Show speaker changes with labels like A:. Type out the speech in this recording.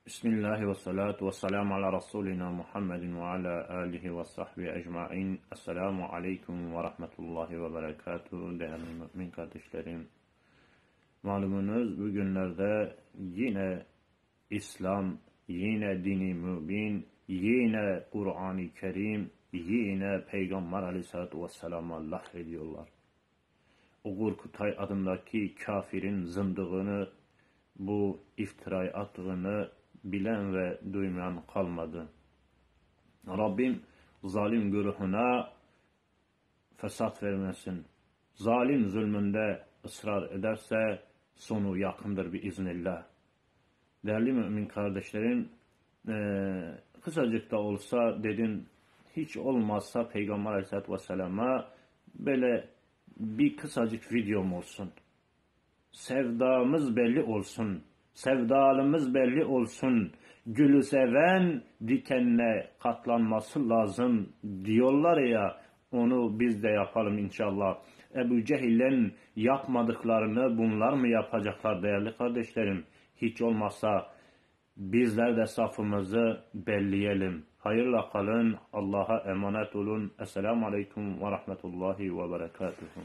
A: Bismillahi ve salatu ve selamu ala Resulina Muhammedin ve ala alihi ve sahbihi ecmain. Esselamu aleyküm ve rahmetullahi ve berekatuhu. Değerli mümin kardeşlerim, malumunuz bugünlerde yine İslam, yine dini mübin, yine Kur'an-ı Kerim, yine Peygamber aleyhissalatu vesselam'a laf ediyorlar. Uğur Kutay adındaki kafirin zındığını, bu iftirayı attığını bilen ve duymayan kalmadı. Rabbim zalim güruhuna fesat vermesin. Zalim zulmünde ısrar ederse sonu yakındır biiznillah. Değerli mümin kardeşlerim, kısacık da olsa dedim, hiç olmazsa Peygamber Aleyhisselatü Vesselam'a böyle bir kısacık videom olsun. Sevdamız belli olsun. Sevdalımız belli olsun. Gülü seven dikenine katlanması lazım diyorlar ya, onu biz de yapalım inşallah. Ebu Cehil'in yapmadıklarını bunlar mı yapacaklar değerli kardeşlerim? Hiç olmazsa bizler de safımızı belleyelim. Hayırla kalın. Allah'a emanet olun. Esselamu Aleyküm ve Rahmetullahi ve Berekatuhu.